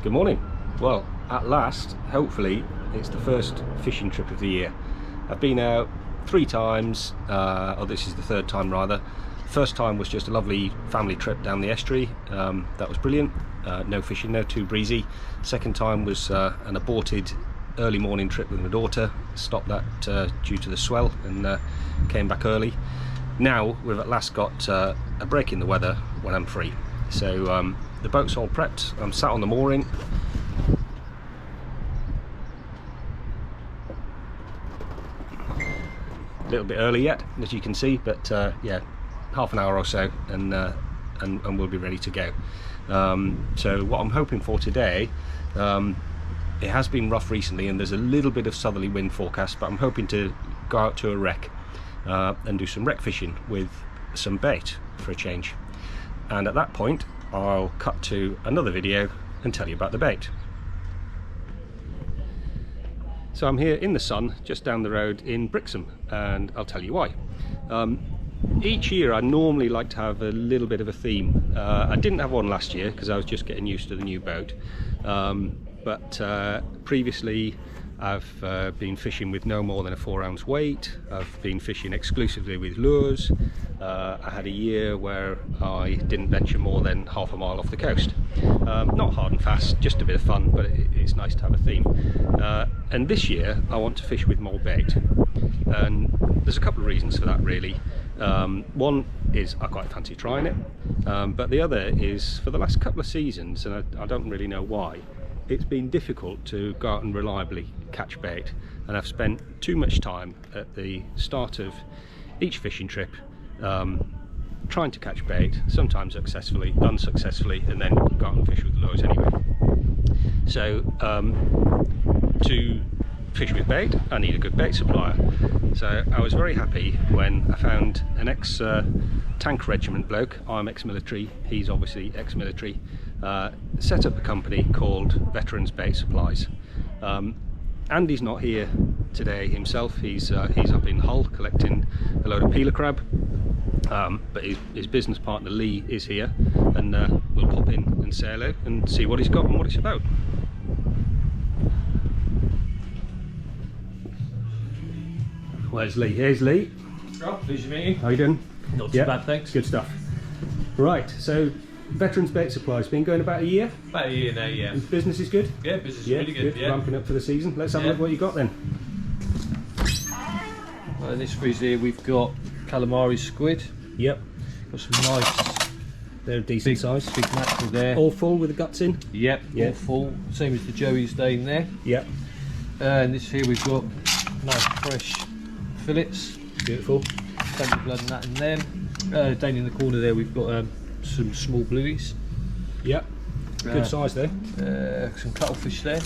Good morning. Well, at last, hopefully, it's the first fishing trip of the year. I've been out 3 times, or this is the 3rd time rather. First time was just a lovely family trip down the estuary. That was brilliant. No fishing, no too breezy. Second time was an aborted early morning trip with my daughter. Stopped that due to the swell and came back early. Now we've at last got a break in the weather when I'm free. So the boat's all prepped. I'm sat on the mooring. A little bit early yet, as you can see, but yeah, half an hour or so, and we'll be ready to go. So what I'm hoping for today, it has been rough recently, and there's a little bit of southerly wind forecast, but I'm hoping to go out to a wreck and do some wreck fishing with some bait for a change. And at that point, I'll cut to another video and tell you about the bait. So I'm here in the sun, just down the road in Brixham, and I'll tell you why. Each year I normally like to have a little bit of a theme. I didn't have one last year because I was just getting used to the new boat, but previously I've been fishing with no more than a 4-ounce weight. I've been fishing exclusively with lures. I had a year where I didn't venture more than half a mile off the coast. Not hard and fast, just a bit of fun, but it's nice to have a theme. And this year I want to fish with more bait, and there's a couple of reasons for that really. One is I quite fancy trying it, but the other is for the last couple of seasons, and I don't really know why, it's been difficult to go out and reliably catch bait, and I've spent too much time at the start of each fishing trip trying to catch bait, sometimes successfully, unsuccessfully, and then go out and fish with lures anyway. So to fish with bait, I need a good bait supplier. So I was very happy when I found an ex-tank regiment bloke. I'm ex-military, he's obviously ex-military. Set up a company called Veterans Bait Supplies. Andy's not here today himself. He's up in Hull collecting a load of peeler crab. But his business partner Lee is here, and we'll pop in and say hello and see what he's got and what it's about. Where's Lee? Here's Lee. Oh, pleasure to meet you. How you doing? Not too bad, thanks. Good stuff. Right, so Veterans Bait Supplies been going about a year. About a year now, yeah. And business is good. Yeah, business is really good. Yeah. Ramping up for the season. Let's have a look what you got then. Well, in this freezer here we've got calamari squid. Yep. Got some nice, they're a decent size. big mackerel there. All full with the guts in. Yep, all full. Same as the Joey's down there. Yep. And this here we've got nice fresh fillets. Beautiful. Plenty of blood and that in them. Down in the corner there we've got some small blueies. Yep. Good size there. Some cuttlefish there.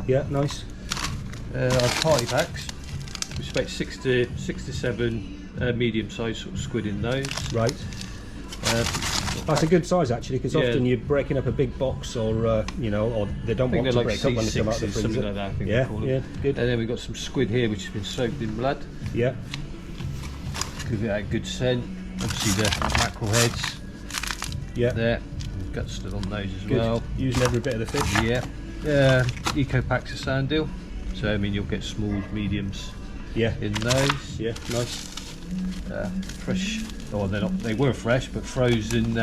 Yeah, nice. Our party packs. We expect 6 to 7 medium-sized sort of squid in those. Right. That's a good size actually, because often you're breaking up a big box, or you know, or they don't want to like break up when they come out of the freezer. something like that, I think yeah, they call them. yeah, good. And then we've got some squid here which has been soaked in blood. Yeah. Give it a good scent. Obviously the mackerel heads. Yeah. There. Guts still on those as Good. well. Using every bit of the fish. Yeah. Eco packs of sand deal. So I mean you'll get smalls, mediums. Yeah. In those. Yeah, nice. Fresh. Oh, they're not. They were fresh, but frozen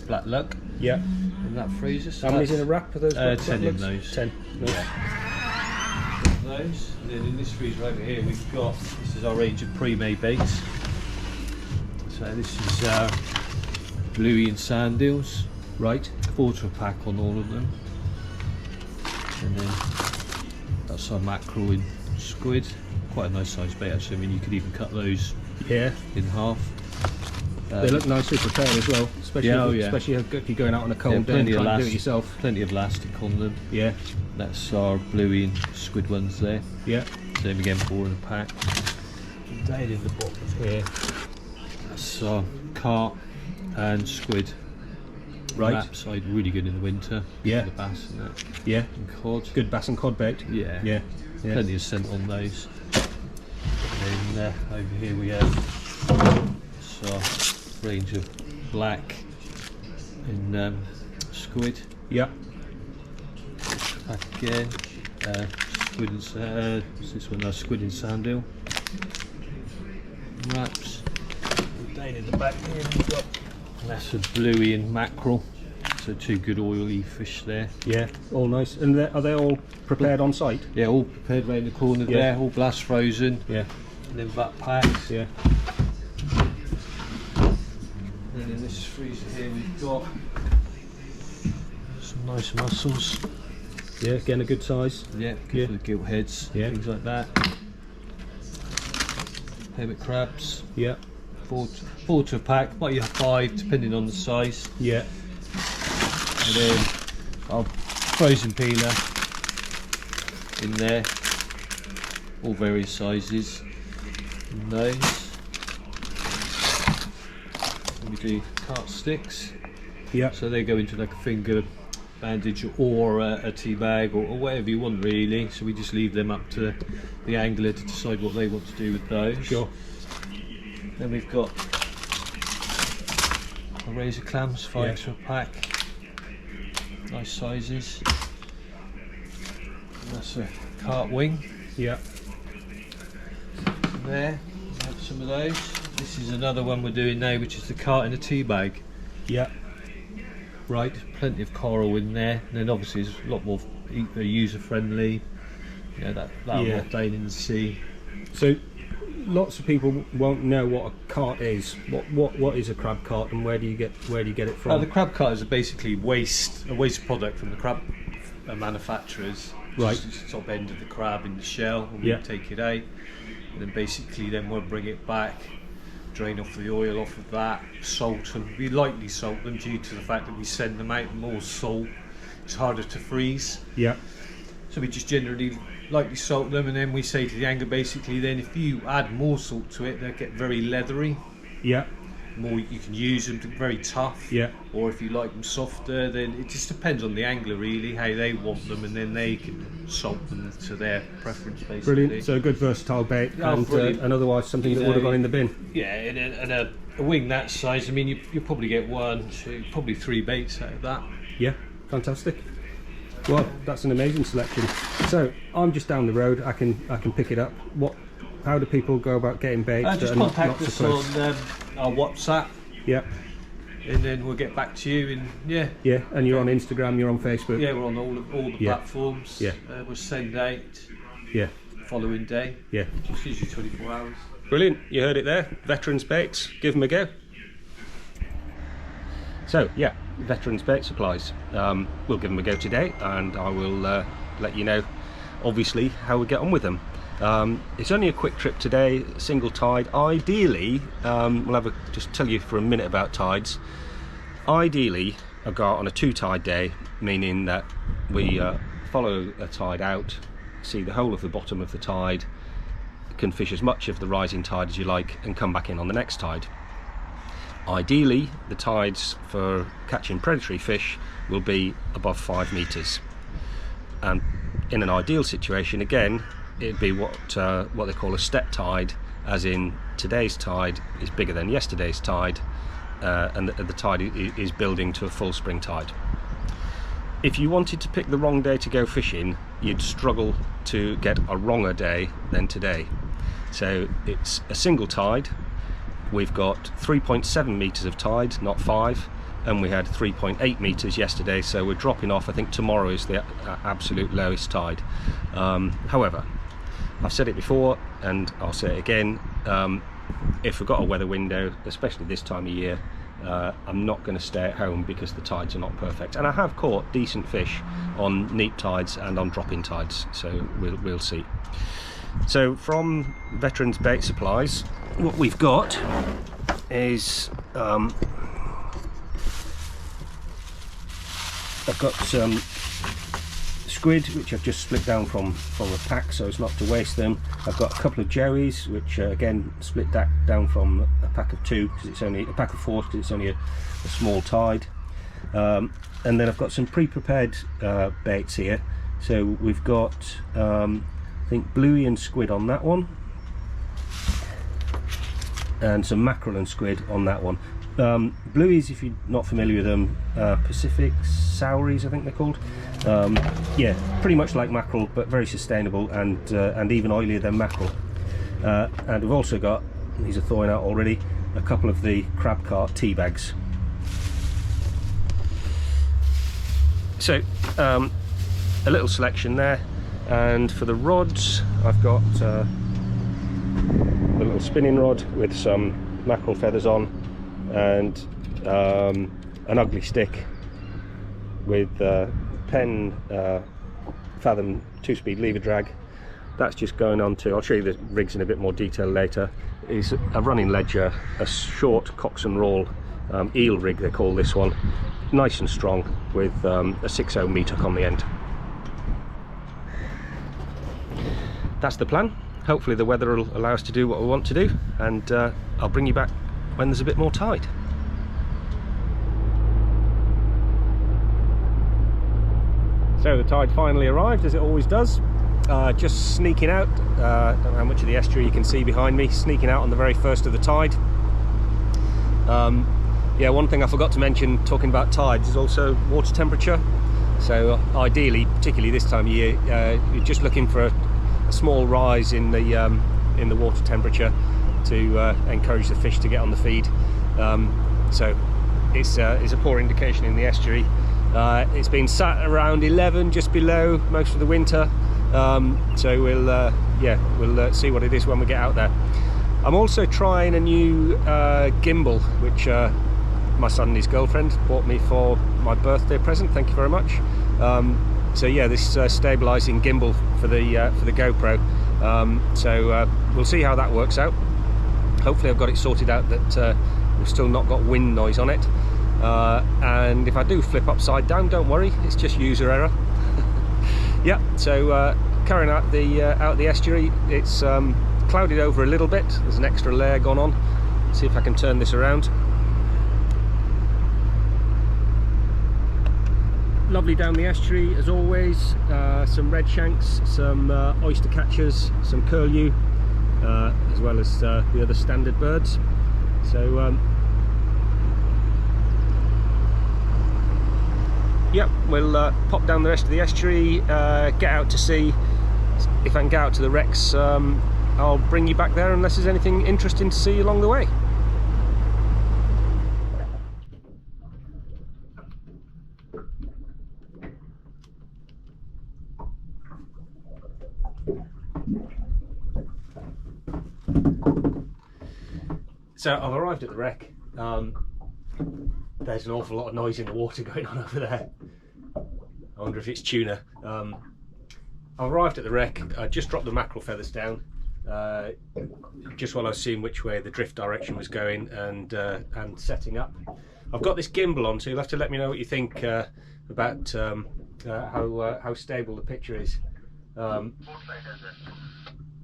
black lug. Yeah. In that freezer. So how many's in a wrap of those? 10 in those. 10. Nice. Yeah. Those. And then in this freezer over here, we've got. This is our range of pre-made baits. So this is bluey and sand deals. Right. Quarter a pack on all of them. And then that's our mackerel in squid. Quite a nice size bait actually. I mean, you could even cut those. Yeah. In half. They look nicely prepared as well, especially especially if you're going out on a cold day and trying to do it yourself. Plenty of elastic on them. Yeah. That's our bluey and squid ones there. Yeah. Same again, 4 in a pack. Down in the bottom here. That's our carp and squid. Right. That side really good in the winter. Yeah. The bass and that. Yeah. And cod. Good bass and cod bait. Yeah. Yeah. Yeah. Plenty of scent on those. And then over here we have our range of black and squid. Yeah. Back again. Squid and this one, squid and sandeel. Wraps. Down in the back here we've got lesser bluey and mackerel. So 2 good oily fish there. Yeah, all nice. And are they all prepared on site? Yeah, all prepared right in the corner there, all blast frozen. Yeah. And then back packs. Yeah. And then in this freezer here we've got some nice mussels. Yeah, again a good size. Yeah, good for the gilt heads, things like that. Hermit crabs. Yeah. 4 to a pack, might you have 5 depending on the size. Yeah. And then our frozen peeler in there, all various sizes. And those. And we do cart sticks. Yeah. So they go into like a finger bandage or a tea bag or whatever you want really. So we just leave them up to the angler to decide what they want to do with those. Sure. Then we've got our razor clams, 5 to a pack. Nice sizes. And that's a cart wing. Yeah. And there, we have some of those. This is another one we're doing now, which is the cart in a tea bag. Yeah. Right, plenty of coral in there, and then obviously it's a lot more user friendly. You know, that'll rot down in the sea. So lots of people won't know what a cart is. What is a crab cart, and where do you get it from? The crab cart is basically a waste product from the crab manufacturers. Right. Just the top end of the crab in the shell, and we take it out, and then basically we'll bring it back, drain off the oil off of that, salt them. We lightly salt them due to the fact that we send them out more salt. It's harder to freeze. Yeah. So we just generally lightly salt them, and then we say to the angler basically then if you add more salt to it they'll get very leathery. Yeah. More you can use them, very tough. Yeah. Or if you like them softer, then it just depends on the angler really how they want them, and then they can salt them to their preference basically. Brilliant. So a good versatile bait, and otherwise something that would have gone in the bin. Yeah, and a wing that size, I mean you probably get 1, 2, probably 3 baits out of that. Yeah, fantastic. Well, that's an amazing selection. So I'm just down the road. I can pick it up. How do people go about getting baits? Just contact us on our WhatsApp. Yeah. And then we'll get back to you. And yeah. And you're on Instagram. You're on Facebook. Yeah, we're on all the platforms. Yeah. We'll send out. Yeah. Following day. Yeah. It's usually 24 hours. Brilliant. You heard it there. Veterans Baits. Give them a go. So yeah, Veterans Bait Supplies. We'll give them a go today, and I will let you know obviously how we get on with them. It's only a quick trip today, single tide. Ideally, we'll just tell you for a minute about tides. Ideally, I go out on a 2 tide day, meaning that we follow a tide out, see the whole of the bottom of the tide, can fish as much of the rising tide as you like, and come back in on the next tide. Ideally, the tides for catching predatory fish will be above 5 meters, and in an ideal situation, again, it'd be what they call a step tide, as in today's tide is bigger than yesterday's tide, and the tide is building to a full spring tide. If you wanted to pick the wrong day to go fishing, you'd struggle to get a wronger day than today. So it's a single tide. We've got 3.7 meters of tide, not 5, and we had 3.8 meters yesterday, so we're dropping off. I think tomorrow is the absolute lowest tide. However, I've said it before and I'll say it again, if we've got a weather window, especially this time of year, I'm not going to stay at home because the tides are not perfect. And I have caught decent fish on neap tides and on drop-in tides, so we'll see. So from Veterans Bait Supplies, what we've got is I've got some squid which I've just split down from a pack so as not to waste them. I've got a couple of joeys which again split that down from a pack of 2 because it's only a pack of 4 because it's only a small tide, and then I've got some pre-prepared baits here. So we've got I think bluey and squid on that one, and some mackerel and squid on that one. Blueies, if you're not familiar with them, Pacific Souries I think they're called. Yeah, pretty much like mackerel, but very sustainable and even oilier than mackerel. And we've also got, these are thawing out already, a couple of the crab cart tea bags. So a little selection there, and for the rods I've got a little spinning rod with some mackerel feathers on, and an ugly stick with Penn Fathom 2-speed lever drag. That's just going on to, I'll show you the rigs in a bit more detail later, is a running ledger, a short cox and roll eel rig they call this one, nice and strong with a 6/0 meat hook on the end. That's the plan. Hopefully the weather will allow us to do what we want to do, and I'll bring you back when there's a bit more tide. So the tide finally arrived, as it always does. Just sneaking out, don't know how much of the estuary you can see behind me, sneaking out on the very first of the tide. Yeah, one thing I forgot to mention talking about tides is also water temperature. So ideally, particularly this time of year, you're just looking for a small rise in the water temperature to encourage the fish to get on the feed. So it's a poor indication in the estuary. It's been sat around 11, just below, most of the winter. So we'll see what it is when we get out there. I'm also trying a new gimbal, which my son and his girlfriend bought me for my birthday present. Thank you very much. So yeah, this stabilizing gimbal for the GoPro. So we'll see how that works out. Hopefully I've got it sorted out that we've still not got wind noise on it. And if I do flip upside down, don't worry, it's just user error. Yeah, so carrying out the estuary, it's clouded over a little bit. There's an extra layer gone on. See if I can turn this around. Lovely down the estuary as always. Some red shanks, some oyster catchers, some curlew, as well as the other standard birds. So yeah, we'll pop down the rest of the estuary, get out to sea. If I can get out to the wrecks, I'll bring you back there unless there's anything interesting to see along the way. So I've arrived at the wreck. There's an awful lot of noise in the water going on over there. I wonder if it's tuna. I've arrived at the wreck. I just dropped the mackerel feathers down, just while I was seeing which way the drift direction was going and setting up. I've got this gimbal on, so you'll have to let me know what you think about how stable the picture is. I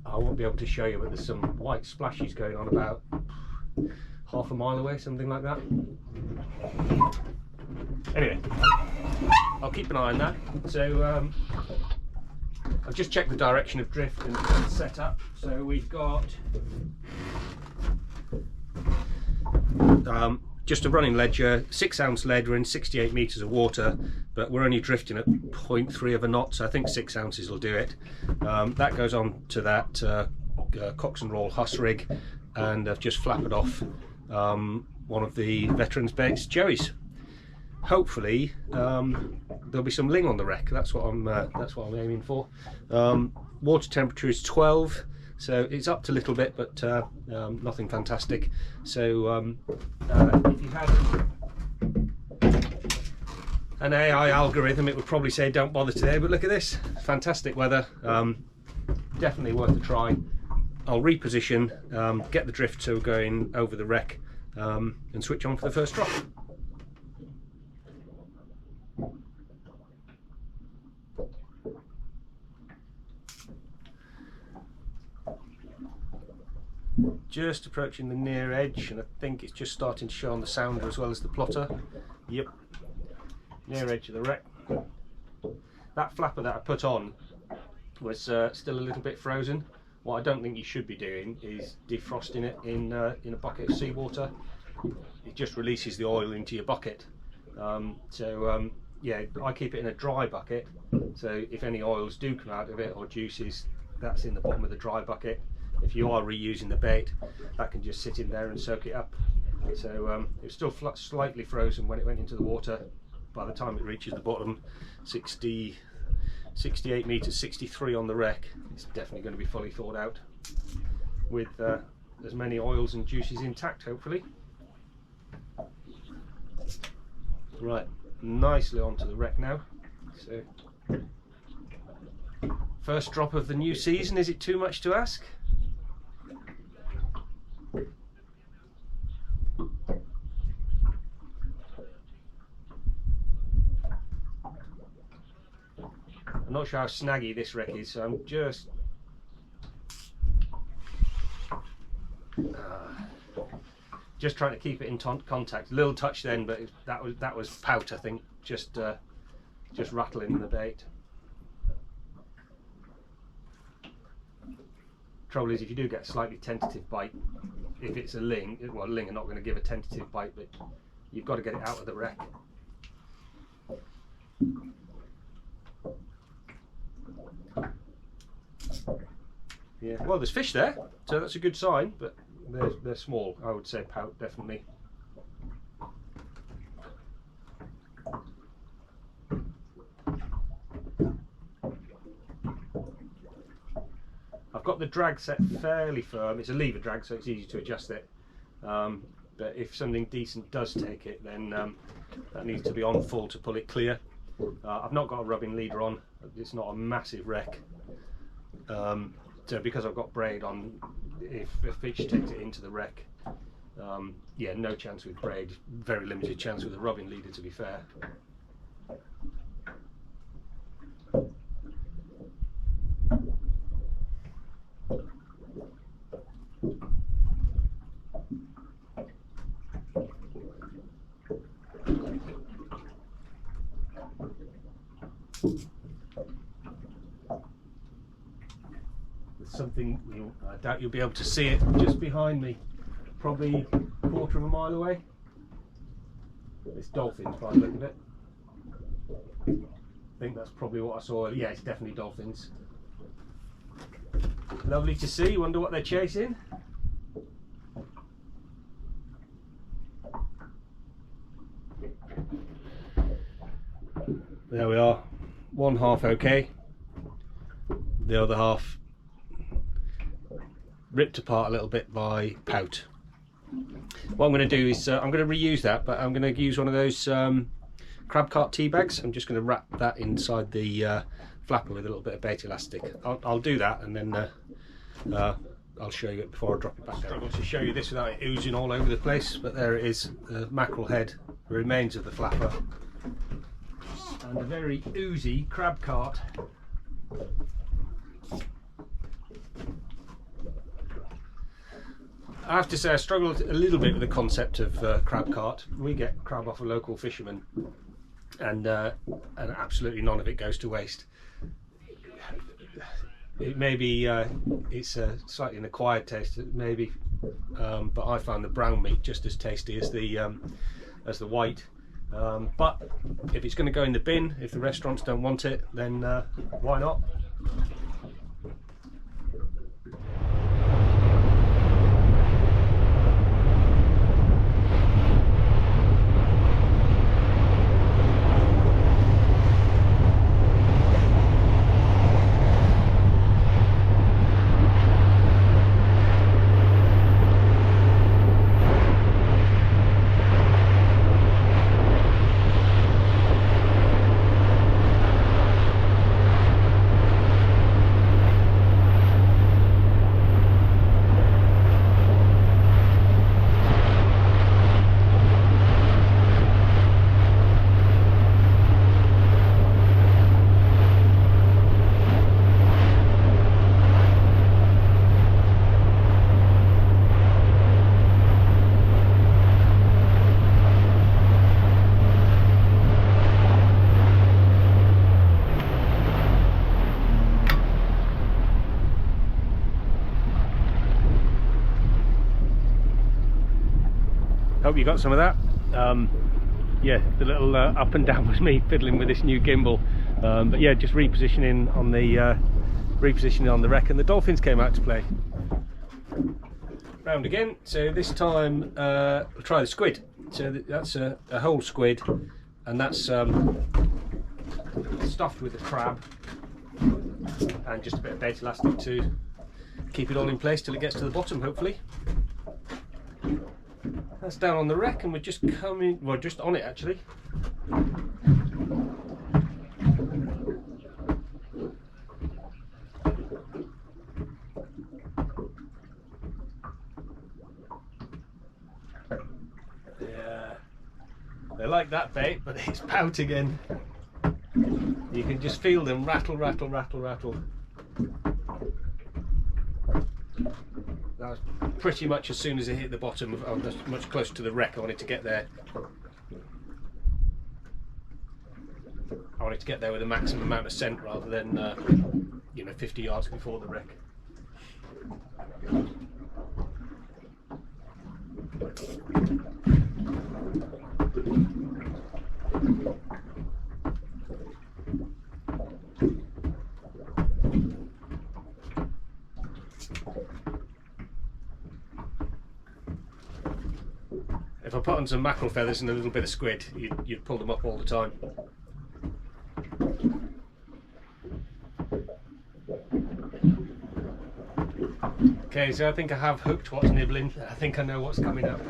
won't be able to show you, but there's some white splashes going on about half a mile away, something like that. Anyway, I'll keep an eye on that. So I've just checked the direction of drift and set up. So we've got just a running ledger, 6-ounce lead. We're in 68 meters of water, but we're only drifting at 0.3 of a knot, so I think 6 ounces will do it. That goes on to that cox and roll huss rig, and I've just flapped off one of the veterans baits, joeys. Hopefully there'll be some ling on the wreck. That's what I'm aiming for. Water temperature is 12, so it's up to a little bit, but nothing fantastic. So if you had an AI algorithm, it would probably say don't bother today, but look at this, fantastic weather. Definitely worth a try. I'll reposition, get the drift so we're going over the wreck, and switch on for the first drop. Just approaching the near edge, and I think it's just starting to show on the sounder as well as the plotter. Yep, near edge of the wreck. That flapper that I put on was still a little bit frozen. What I don't think you should be doing is defrosting it in a bucket of seawater. it just releases the oil into your bucket. Yeah, I keep it in a dry bucket, so if any oils do come out of it or juices, that's in the bottom of the dry bucket. If you are reusing the bait, that can just sit in there and soak it up. So it was still slightly frozen when it went into the water. By the time it reaches the bottom, 68 meters, 63 on the wreck, it's definitely going to be fully thawed out with as many oils and juices intact, hopefully. Right, nicely onto the wreck now. So, first drop of the new season, is it too much to ask? I'm not sure how snaggy this wreck is, so I'm just trying to keep it in contact. A little touch then, but that was pout, I think, just rattling the bait. Trouble is, if you do get a slightly tentative bite, if it's a ling, well, ling are not going to give a tentative bite, but you've got to get it out of the wreck. Yeah, well, there's fish there, so that's a good sign, but they're small. I would say pout, definitely. I've got the drag set fairly firm. It's a lever drag, so it's easy to adjust it. But if something decent does take it, then that needs to be on full to pull it clear. I've not got a rubbing leader on. It's not a massive wreck. So because I've got braid on, if a fish takes it into the wreck, yeah, no chance with braid. Very limited chance with a rubbing leader, to be fair. Something, I doubt you'll be able to see it just behind me, probably a quarter of a mile away. It's dolphins by the look of it. I think that's probably what I saw. Yeah, it's definitely dolphins. Lovely to see. Wonder what they're chasing. There we are. One half okay, the other half ripped apart a little bit by pout. What I'm going to do is I'm going to reuse that, but I'm going to use one of those crab cart tea bags. I'm just going to wrap that inside the flapper with a little bit of bait elastic. I'll do that, and then I'll show you it before I drop it back down. I struggle to show you this without it oozing all over the place, but there it is, the mackerel head, the remains of the flapper, and a very oozy crab cart. I have to say I struggled a little bit with the concept of crab cart. We get crab off a local fisherman, and absolutely none of it goes to waste. It may be it's a slightly an acquired taste, maybe, but I found the brown meat just as tasty as the white. But if it's going to go in the bin, if the restaurants don't want it, then why not? hope you got some of that. Yeah, the little up and down was me fiddling with this new gimbal, but yeah, just repositioning on the wreck, and the dolphins came out to play. Round again. So this time we'll try the squid. So that's a whole squid, and that's stuffed with the crab and just a bit of bait elastic to keep it all in place till it gets to the bottom, hopefully. That's down on the wreck, and we're just coming, well, just on it actually. Yeah, they like that bait, but it's pout again. You can just feel them rattle, rattle, rattle, rattle. That was pretty much as soon as it hit the bottom. I was much closer to the wreck. I wanted to get there. I wanted to get there with a maximum amount of scent rather than, you know, 50 yards before the wreck. If I put on some mackerel feathers and a little bit of squid, you'd pull them up all the time. Okay, so I think I have hooked what's nibbling. I think I know what's coming up.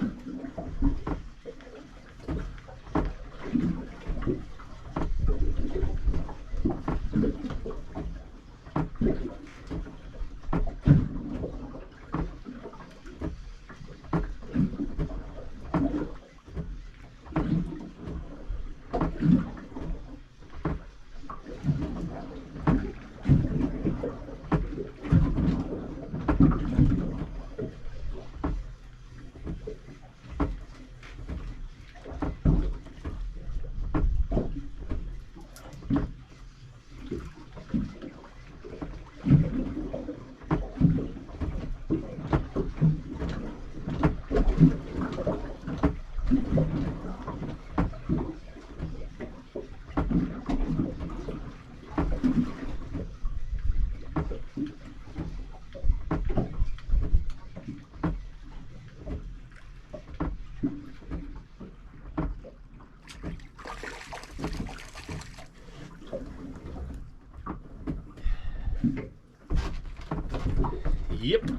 Yep,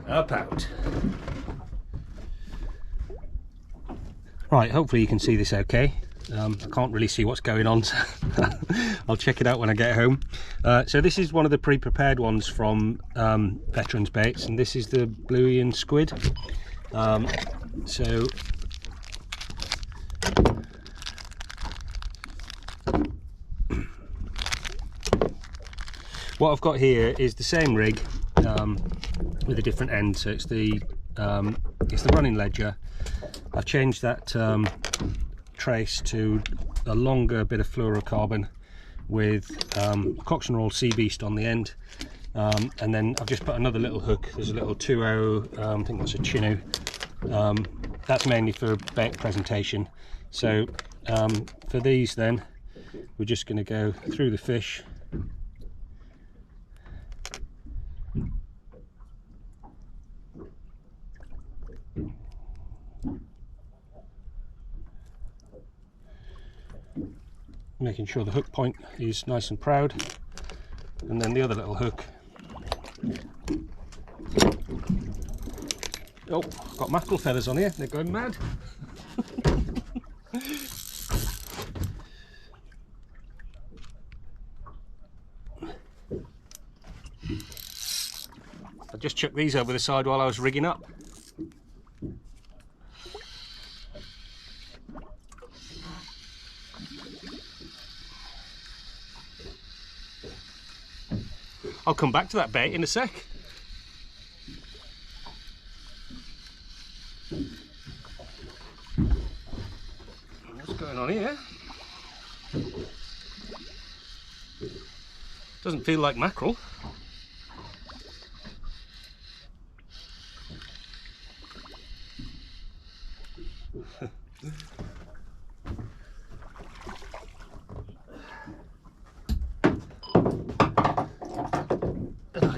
a pout. Right, hopefully you can see this okay. I can't really see what's going on, so I'll check it out when I get home. So this is one of the pre-prepared ones from Veterans Baits, and this is the Blueian squid. So what I've got here is the same rig with a different end. So it's the running ledger. I've changed that trace to a longer bit of fluorocarbon with Cox and Roll Sea Beast on the end, and then I've just put another little hook. There's a little 2.0, I think that's a Chinook. That's mainly for bait presentation. So for these then, we're just going to go through the fish. Making sure the hook point is nice and proud, and then the other little hook. Oh, I've got mackerel feathers on here, they're going mad. I just chucked these over the side while I was rigging up. I'll come back to that bait in a sec. What's going on here? Doesn't feel like mackerel.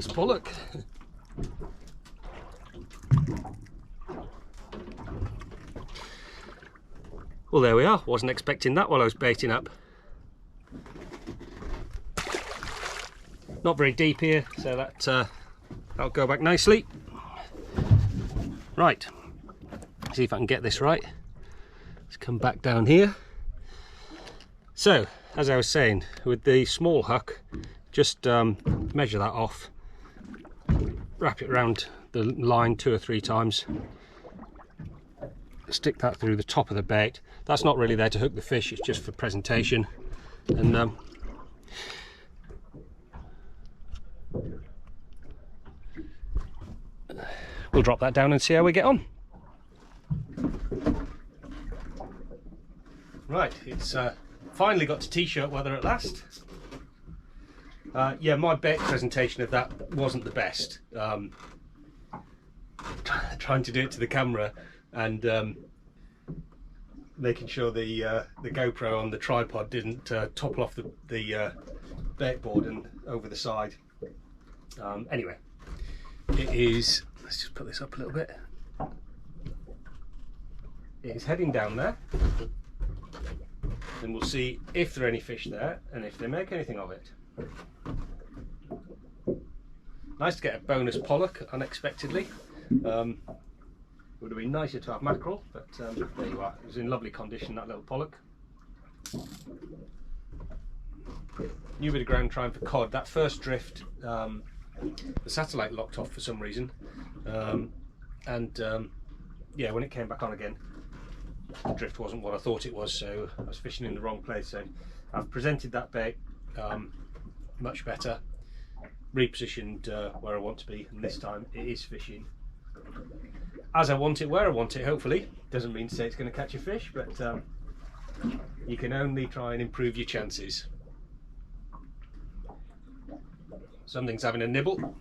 bonus pollock. Well, there we are. Wasn't expecting that while I was baiting up. Not very deep here, so that'll go back nicely. Right, see if I can get this right. Let's come back down here. So, as I was saying, with the small hook, just measure that off, wrap it around the line 2 or 3 times, stick that through the top of the bait. That's not really there to hook the fish, it's just for presentation. And we'll drop that down and see how we get on. Right, it's finally got to t-shirt weather at last. Yeah, my bait presentation of that wasn't the best. Trying to do it to the camera and making sure the GoPro on the tripod didn't topple off the bait board and over the side. Anyway, it is, let's just put this up a little bit. It is heading down there, and we'll see if there are any fish there and if they make anything of it. Nice to get a bonus pollock unexpectedly. Would have been nicer to have mackerel, but there you are. It was in lovely condition, that little pollock. New bit of ground trying for cod. That first drift, the satellite locked off for some reason, yeah, when it came back on again, the drift wasn't what I thought it was, so I was fishing in the wrong place. So I've presented that bait much better, repositioned where I want to be, and this time it is fishing as I want it, where I want it. Hopefully, doesn't mean to say it's going to catch a fish, but you can only try and improve your chances. Something's having a nibble.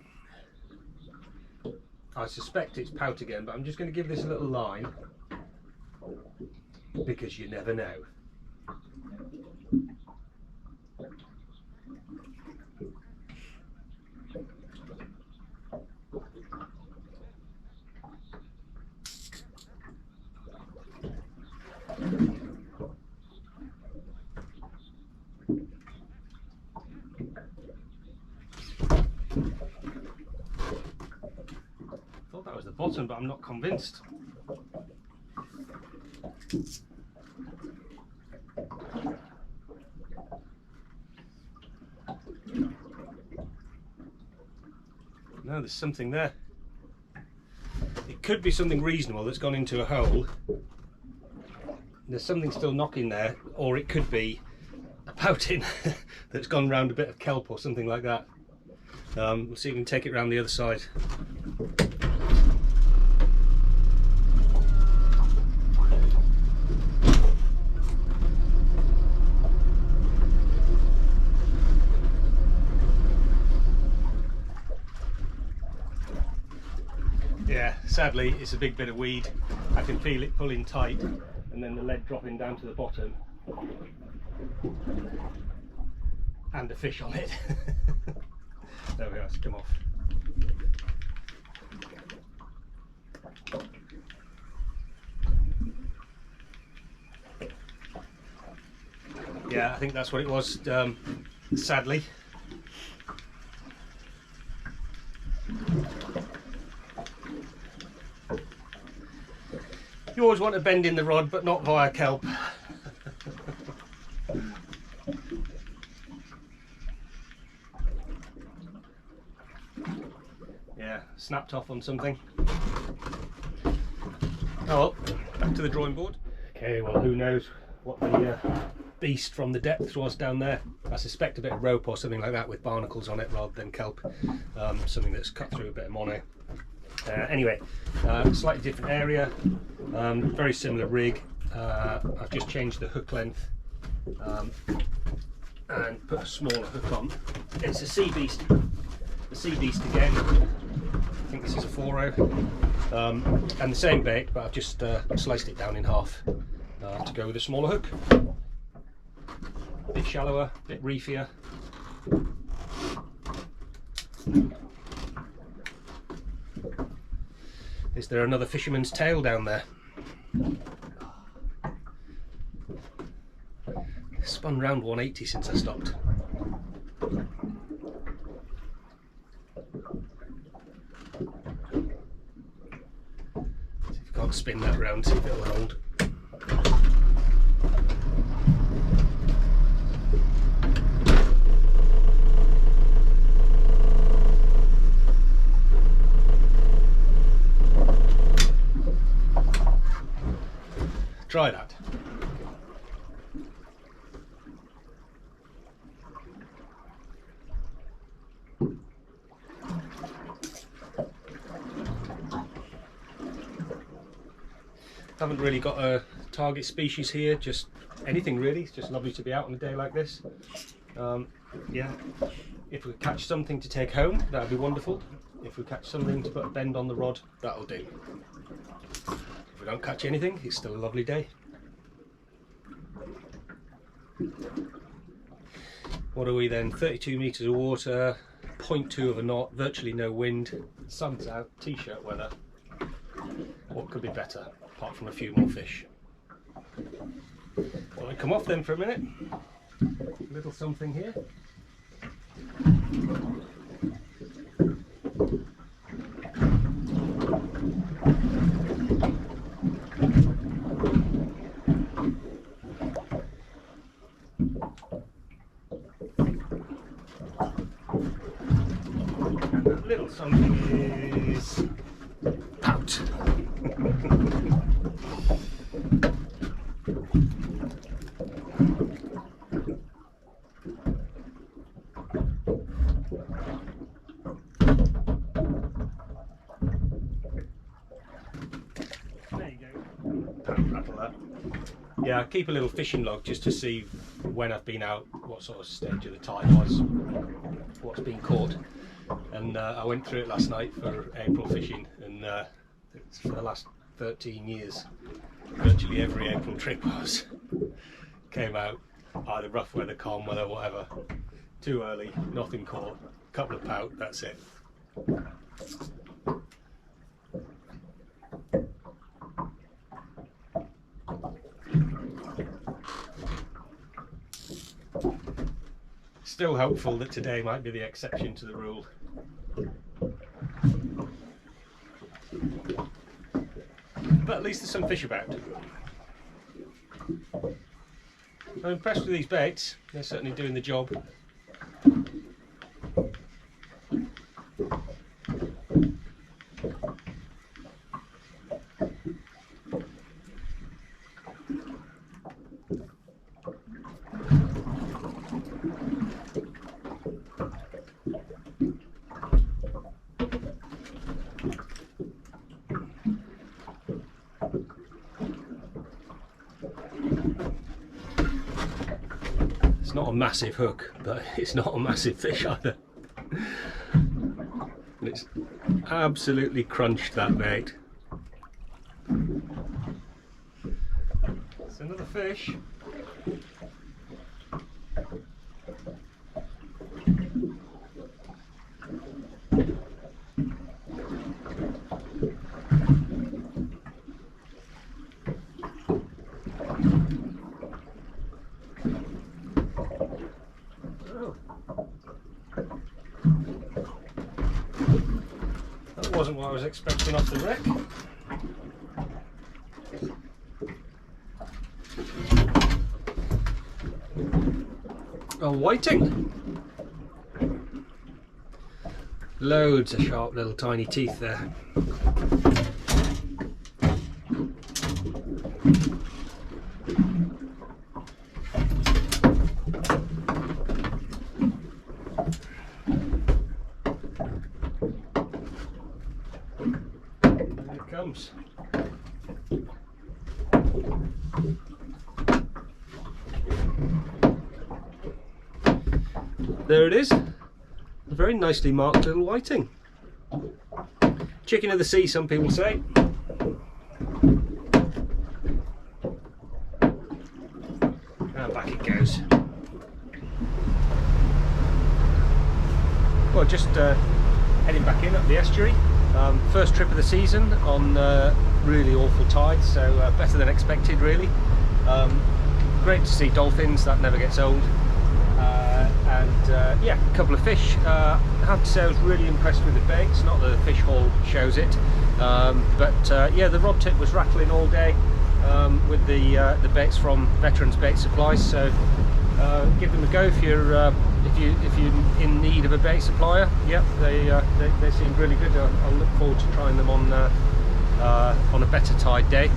I suspect it's pout again, but I'm just going to give this a little line because you never know. Thought that was the bottom, but I'm not convinced. No, there's something there. It could be something reasonable that's gone into a hole. There's something still knocking there, or it could be a pouting that's gone round a bit of kelp or something like that. We'll see if we can take it round the other side. Yeah, sadly it's a big bit of weed. I can feel it pulling tight and then the lead dropping down to the bottom and a fish on it. There we are, it's come off. Yeah, I think that's what it was, sadly. You always want to bend in the rod, but not via kelp. Yeah, snapped off on something. Oh well, back to the drawing board. Okay, well, who knows what the beast from the depths was down there. I suspect a bit of rope or something like that with barnacles on it rather than kelp. Something that's cut through a bit of mono. Anyway, slightly different area, very similar rig. I've just changed the hook length and put a smaller hook on. It's a Sea Beast. The Sea Beast again. I think this is a 4-0. And the same bait, but I've just sliced it down in half to go with a smaller hook. A bit shallower, a bit reefier. Is there another fisherman's tail down there? Spun round 180 since I stopped. See if I can't spin that round, see if it'll hold. Try that. Haven't really got a target species here, just anything really. It's just lovely to be out on a day like this. Yeah, if we catch something to take home, that'd be wonderful. If we catch something to put a bend on the rod, that'll do. If we don't catch anything, it's still a lovely day. What are we then? 32 metres of water, 0.2 of a knot, virtually no wind, sun's out, t-shirt weather. What could be better, apart from a few more fish? Well, I come off then for a minute. A little something here. A little something is out. There you go. Rattle that. Yeah, I keep a little fishing log just to see when I've been out, what sort of stage of the tide was, what's been caught. And I went through it last night for April fishing, and it's for the last 13 years, virtually every April trip was came out, either rough weather, calm weather, whatever. Too early, nothing caught, couple of pout, that's it. Still hopeful that today might be the exception to the rule. But at least there's some fish about. I'm impressed with these baits, they're certainly doing the job. It's not a massive hook, but it's not a massive fish either. And it's absolutely crunched, that bait. It's another fish. That wasn't what I was expecting off the wreck. A whiting. Loads of sharp little tiny teeth there. Comes. There it is, a very nicely marked little whiting. Chicken of the sea, some people say. And back it goes. Well, just heading back in up the estuary. First trip of the season on really awful tides, so better than expected really. Great to see dolphins, that never gets old. Yeah, a couple of fish. I have to say I was really impressed with the baits, not that the fish haul shows it, yeah, the rod tip was rattling all day with the baits from Veterans Bait Supplies, so give them a go if you're in need of a bait supplier. Yep, they seem really good. I'll look forward to trying them on a better tide day.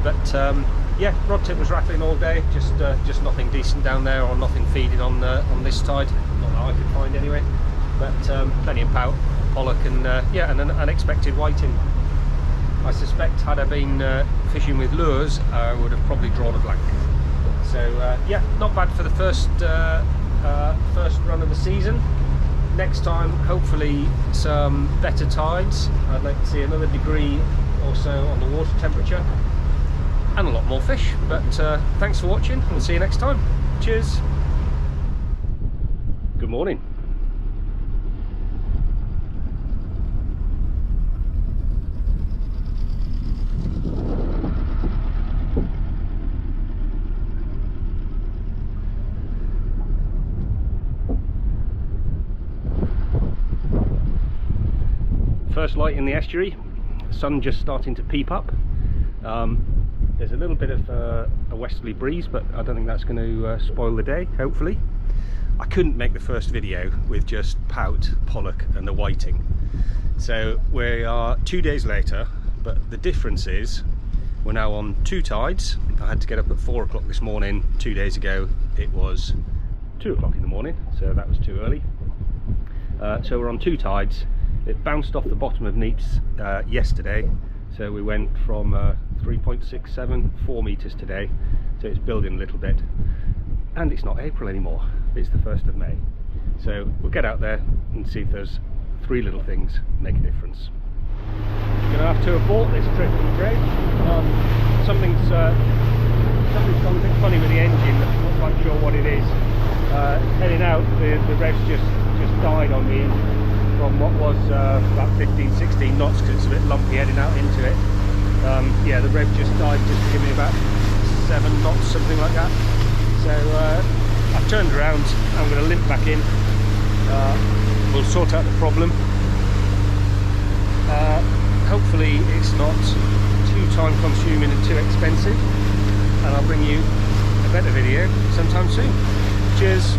But yeah, rod tip was rattling all day. Just nothing decent down there, or nothing feeding on this tide. Not that I could find anyway. But plenty of pout, pollock, and yeah, and an unexpected whiting. I suspect had I been fishing with lures, I would have probably drawn a blank. So yeah, not bad for the first run of the season. Next time, hopefully some better tides. I'd like to see another degree or so on the water temperature and a lot more fish. But thanks for watching, we'll see you next time. Cheers. Good morning. First light in the estuary, sun just starting to peep up. There's a little bit of a westerly breeze, but I don't think that's going to spoil the day, hopefully. I couldn't make the first video with just pout, pollock and the whiting. So we are 2 days later, but the difference is we're now on 2 tides. I had to get up at 4 o'clock this morning. 2 days ago it was 2 o'clock in the morning, so that was too early. So we're on 2 tides. It bounced off the bottom of Neeps yesterday, so we went from 3.67, 4 meters today, so it's building a little bit. And it's not April anymore, it's the 1st of May. So we'll get out there and see if those 3 little things make a difference. We're going to have to abort this trip, I'm afraid. Something's gone a bit funny with the engine, I'm not quite sure what it is. Heading out, the revs just died on me from what was about 15-16 knots, because it's a bit lumpy heading out into it. Yeah, the rev just died, just to give me about 7 knots, something like that. So I've turned around, I'm going to limp back in. We'll sort out the problem. Hopefully it's not too time consuming and too expensive, and I'll bring you a better video sometime soon. Cheers.